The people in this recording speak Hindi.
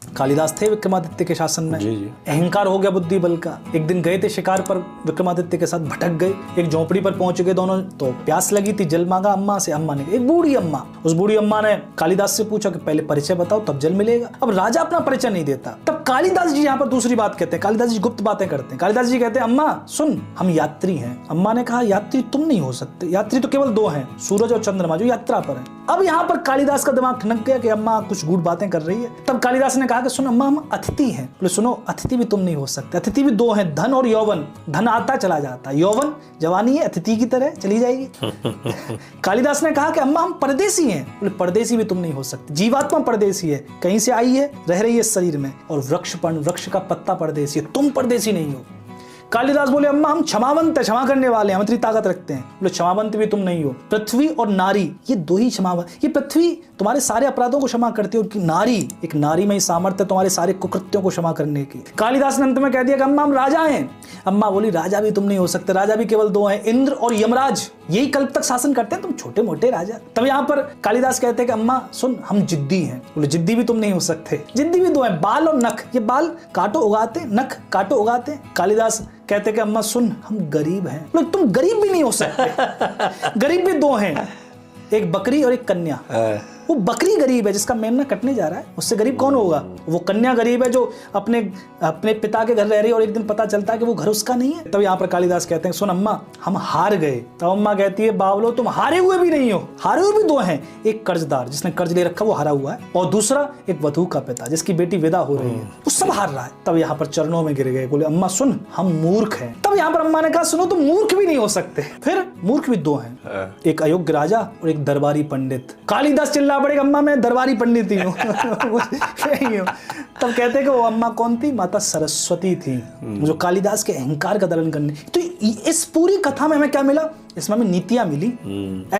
कालिदास थे विक्रमादित्य के शासन में। जी जी। अहंकार हो गया बुद्धि बल का। एक दिन गए थे शिकार पर विक्रमादित्य के साथ, भटक गए, एक झोपड़ी पर पहुंच गए दोनों। तो प्यास लगी थी, जल मांगा अम्मा से। अम्मा ने, एक बूढ़ी अम्मा, उस बूढ़ी अम्मा ने कालिदास से पूछा कि पहले परिचय बताओ तब जल मिलेगा। अब राजा अपना परिचय नहीं देता। तब कालिदास जी यहाँ पर दूसरी बात कहते हैं। कालिदास जी गुप्त बातें करते हैं। कालिदास जी कहते हैं अम्मा सुन, हम यात्री हैं। अम्मा ने कहा यात्री तुम नहीं हो सकते, यात्री तो केवल दो हैं, सूरज और चंद्रमा, जो यात्रा पर है। अब यहाँ पर कालिदास का दिमाग ठनक गया कि अम्मा कुछ गूढ़ बातें कर रही है। तब कालिदास ने कहा कि सुन अम्मा, हम अतिथि हैं। बोले सुनो, अतिथि भी तुम नहीं हो सकते। अतिथि भी दो हैं, धन और यौवन। धन आता चला जाता, यौवन जवानी है, अतिथि की तरह चली जाएगी। कालिदास ने कहा कि अम्मा हम परदेसी हैं। बोले परदेसी भी तुम नहीं हो सकते। जीवात्मा परदेसी है, कहीं से आई है, रह रही है शरीर में। और वृक्ष का पत्ता परदेसी है, तुम परदेसी नहीं हो। कालिदास बोले अम्मा हम क्षमावंत है, क्षमा करने वाले हैं, हम इतनी ताकत रखते हैं। बोले क्षमावंत भी तुम नहीं हो। पृथ्वी और नारी, ये दो ही क्षमावंत। ये पृथ्वी तुम्हारे सारे अपराधों को क्षमा करती है, और नारी, एक नारी में ही सामर्थ्य तुम्हारे सारे कुकृत्यों को क्षमा करने की। कालिदास ने अंत में कह दिया कि अम्मा हम राजा हैं। अम्मा बोली राजा भी तुम नहीं हो सकते, राजा भी केवल दो हैं, इंद्र और यमराज, यही कल्प तक शासन करते हैं, तुम छोटे मोटे राजा। तब यहाँ पर कालिदास कहते हैं कि अम्मा सुन, हम जिद्दी हैं। बोले जिद्दी भी तुम नहीं हो सकते, जिद्दी भी दो हैं, बाल और नख। ये बाल काटो उगाते, नख काटो उगाते। कालिदास कहते कि अम्मा सुन, हम गरीब हैं। बोले तुम गरीब भी नहीं हो सकते। गरीब भी दो हैं, एक बकरी और एक कन्या। वो बकरी गरीब है जिसका मेमना कटने जा रहा है, उससे गरीब कौन होगा? वो कन्या गरीब है जो अपने पिता के घर रह रही है और एक दिन पता चलता है कि वो घर उसका नहीं है। तब यहाँ पर कालिदास कहते हैं सुन अम्मा, हम हार गए। तब अम्मा कहती है बावलो, तुम हारे हुए भी नहीं हो। हारे हुए भी दो हैं, एक कर्जदार जिसने कर्ज ले रखा वो हारा हुआ है, और दूसरा एक वधू का पिता जिसकी बेटी विदा हो रही है, वो सब हार रहा है। तब यहाँ पर चरणों में गिर गए, बोले अम्मा सुन, हम मूर्ख हैं। तब यहाँ पर अम्मा ने कहा सुनो, तुम मूर्ख भी नहीं हो सकते। फिर मूर्ख भी दो हैं, एक अयोग्य राजा और एक दरबारी पंडित। कालिदास चिल्ला पड़ेगा अम्मा मैं दरबारी पंडित ही हूँ। तब कहते कि वो अम्मा कौन थी? माता सरस्वती थी, जो कालिदास के अहंकार का दलन करने। तो इस पूरी कथा में हमें क्या मिला? इसमें हमें नीतियां मिली।